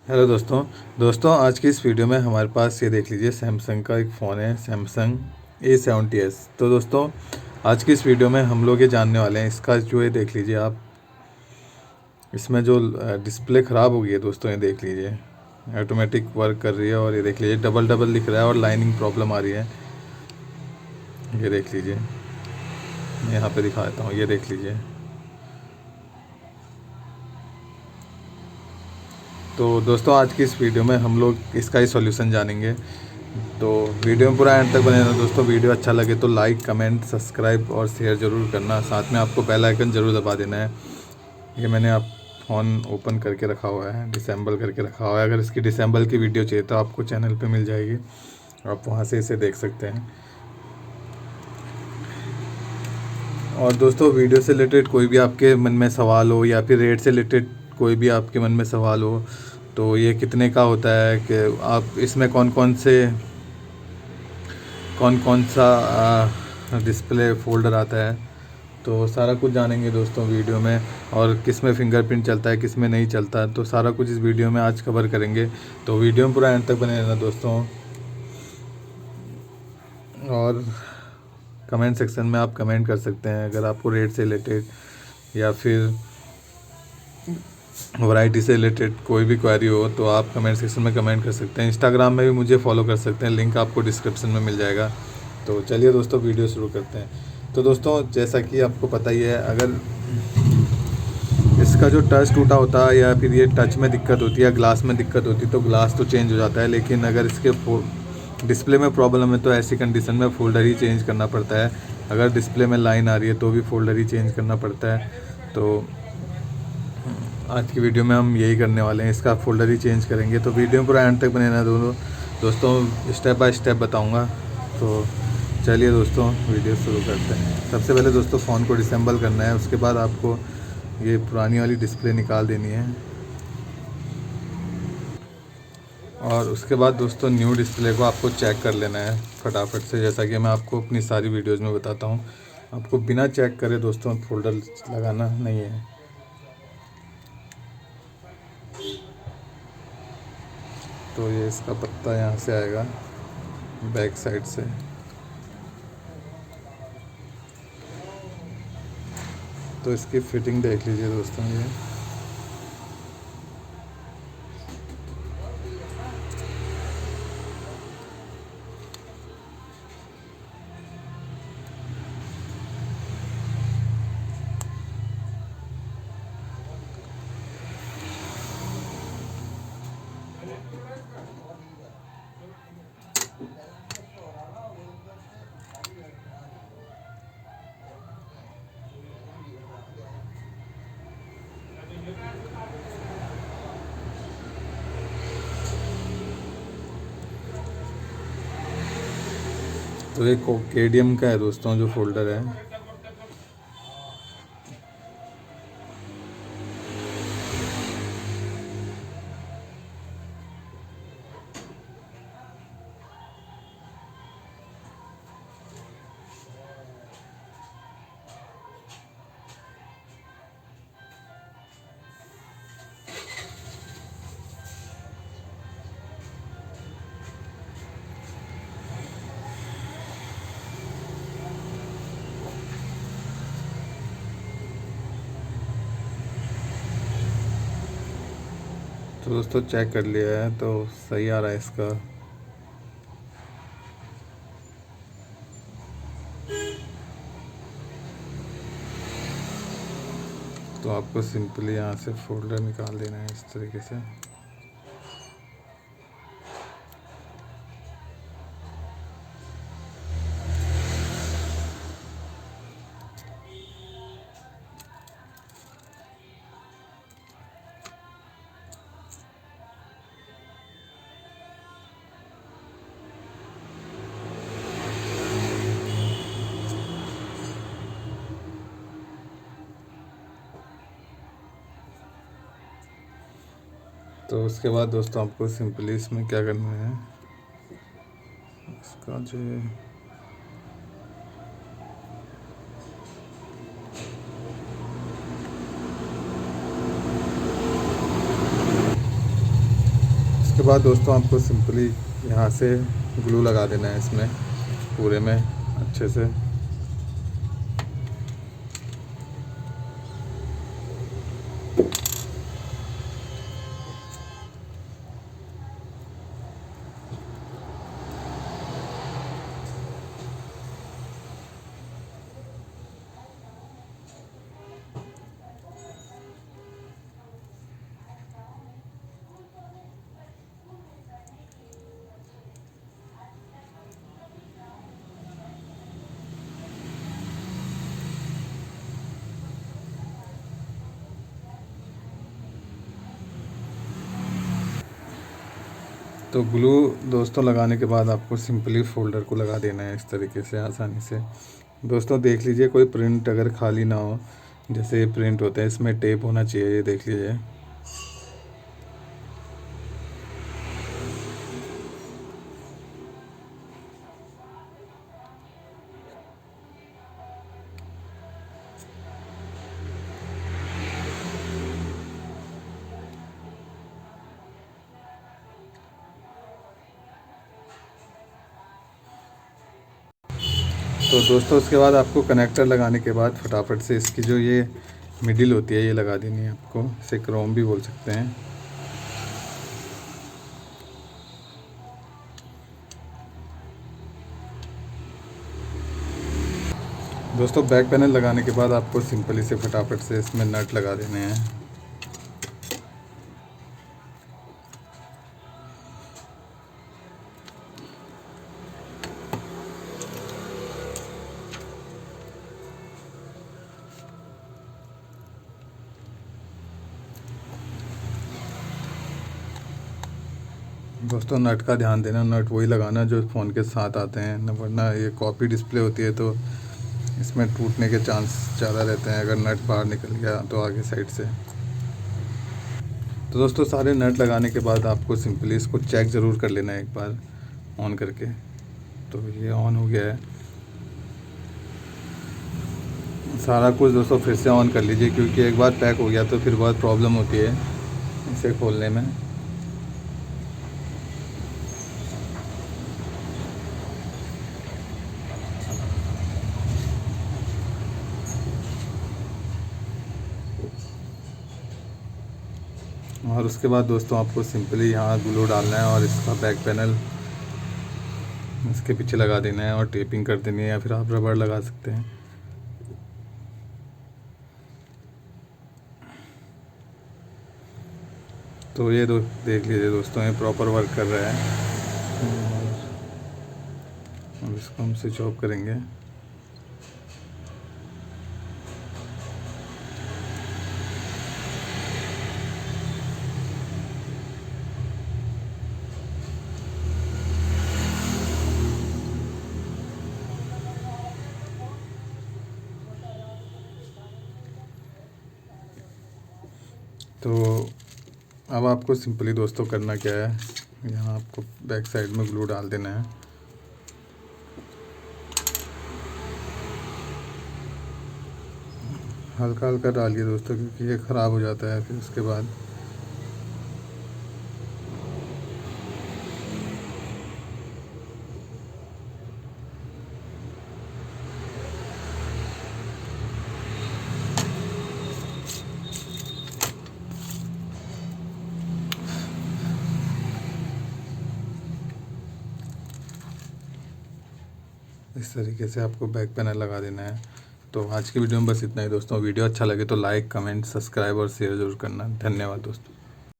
Hello दोस्तों। आज की इस वीडियो में हमारे पास ये देख लीजिए सैमसंग का एक फ़ोन है, सैमसंग A70s। तो दोस्तों आज की इस वीडियो में हम लोग ये जानने वाले हैं इसका जो ये देख लीजिए आप, इसमें जो डिस्प्ले ख़राब हो गई है दोस्तों, ये देख लीजिए ऑटोमेटिक वर्क कर रही है और ये देख लीजिए डबल डबल दिख रहा है और लाइनिंग प्रॉब्लम आ रही है। ये देख लीजिए, मैं यहाँ पे दिखा देता हूँ, ये देख लीजिए। तो दोस्तों आज की इस वीडियो में हम लोग इसका ही सॉल्यूशन जानेंगे। तो वीडियो में पूरा एंड तक बने रहना दोस्तों। वीडियो अच्छा लगे तो लाइक, कमेंट, सब्सक्राइब और शेयर ज़रूर करना। साथ में आपको बेल आइकन ज़रूर दबा देना है। ये मैंने आप फ़ोन ओपन करके रखा हुआ है, डिसेंबल करके रखा हुआ है। अगर इसकी डिसेंबल की वीडियो चाहिए तो आपको चैनल पे मिल जाएगी, आप वहाँ से इसे देख सकते हैं। और दोस्तों वीडियो से रिलेटेड कोई भी आपके मन में सवाल हो या फिर रेट से रिलेटेड कोई भी आपके मन में सवाल हो, तो ये कितने का होता है, कि आप इसमें कौन कौन सा डिस्प्ले फोल्डर आता है, तो सारा कुछ जानेंगे दोस्तों वीडियो में। और किस में फिंगरप्रिंट चलता है, किस में नहीं चलता, तो सारा कुछ इस वीडियो में आज कवर करेंगे। तो वीडियो में पूरा एंड तक बने रहना दोस्तों। और कमेंट सेक्शन में आप कमेंट कर सकते हैं अगर आपको रेट से रिलेटेड या फिर वैरायटी से रिलेटेड कोई भी क्वेरी हो, तो आप कमेंट सेक्शन में कमेंट कर सकते हैं। इंस्टाग्राम में भी मुझे फॉलो कर सकते हैं, लिंक आपको डिस्क्रिप्शन में मिल जाएगा। तो चलिए दोस्तों वीडियो शुरू करते हैं। तो दोस्तों जैसा कि आपको पता ही है, अगर इसका जो टच टूटा होता है या फिर ये टच में दिक्कत होती है या ग्लास में दिक्कत होती है, तो ग्लास तो चेंज हो जाता है। लेकिन अगर इसके डिस्प्ले में प्रॉब्लम है तो ऐसी कंडीशन में फ़ोल्डर ही चेंज करना पड़ता है। अगर डिस्प्ले में लाइन आ रही है तो भी फ़ोल्डर ही चेंज करना पड़ता है। तो आज की वीडियो में हम यही करने वाले हैं, इसका फ़ोल्डर ही चेंज करेंगे। तो वीडियो में पूरा एंड तक बने रहना दोस्तों, स्टेप बाय स्टेप बताऊंगा। तो चलिए दोस्तों वीडियो शुरू करते हैं। सबसे पहले दोस्तों फ़ोन को डिसेंबल करना है, उसके बाद आपको ये पुरानी वाली डिस्प्ले निकाल देनी है। और उसके बाद दोस्तों न्यू डिस्प्ले को आपको चेक कर लेना है फटाफट से, जैसा कि मैं आपको अपनी सारी वीडियोज़ में बताता हूँ। आपको बिना चेक करे दोस्तों फोल्डर लगाना नहीं है। तो ये इसका पत्ता यहाँ से आएगा बैक साइड से। तो इसकी फिटिंग देख लीजिए दोस्तों। ये तो ये KDM का है दोस्तों जो फोल्डर है। तो दोस्तों चेक कर लिया है, तो सही आ रहा है इसका। तो आपको सिंपली यहाँ से फोल्डर निकाल देना है इस तरीके से। तो उसके बाद दोस्तों आपको सिंपली इसमें क्या करना है, इसका जो उसके बाद दोस्तों आपको सिंपली यहाँ से ग्लू लगा देना है इसमें पूरे में अच्छे से। तो ग्लू दोस्तों लगाने के बाद आपको सिंपली फ़ोल्डर को लगा देना है इस तरीके से आसानी से। दोस्तों देख लीजिए कोई प्रिंट अगर खाली ना हो, जैसे ये प्रिंट होता है इसमें टेप होना चाहिए, ये देख लीजिए। तो दोस्तों उसके बाद आपको कनेक्टर लगाने के बाद फटाफट से इसकी जो ये मिडिल होती है ये लगा देनी है आपको, इसे क्रोम भी बोल सकते हैं। दोस्तों बैक पैनल लगाने के बाद आपको सिंपली से फटाफट से इसमें नट लगा देने हैं। दोस्तों नट का ध्यान देना, नट वही लगाना जो फ़ोन के साथ आते हैं न, वरना ये कॉपी डिस्प्ले होती है तो इसमें टूटने के चांस ज़्यादा रहते हैं अगर नट बाहर निकल गया तो आगे साइड से। तो दोस्तों सारे नट लगाने के बाद आपको सिंपली इसको चेक ज़रूर कर लेना है एक बार ऑन करके। तो ये ऑन हो गया है सारा कुछ। दोस्तों फिर से ऑन कर लीजिए क्योंकि एक बार पैक हो गया तो फिर बहुत प्रॉब्लम होती है इसे खोलने में। और उसके बाद दोस्तों आपको सिंपली यहाँ ग्लू डालना है और इसका बैक पैनल इसके पीछे लगा देना है और टेपिंग कर देनी है, या फिर आप रबड़ लगा सकते हैं। तो ये देख लीजिए दोस्तों ये प्रॉपर वर्क कर रहा है। अब इसको हम स्विच ऑफ करेंगे। तो अब आपको सिंपली दोस्तों करना क्या है, यहाँ आपको बैक साइड में ग्लू डाल देना है। हल्का हल्का डालिए दोस्तों क्योंकि ये ख़राब हो जाता है फिर उसके बाद। इस तरीके से आपको बैक पैनल लगा देना है। तो आज की वीडियो में बस इतना ही दोस्तों। वीडियो अच्छा लगे तो लाइक कमेंट सब्सक्राइब और शेयर ज़रूर करना। धन्यवाद दोस्तों।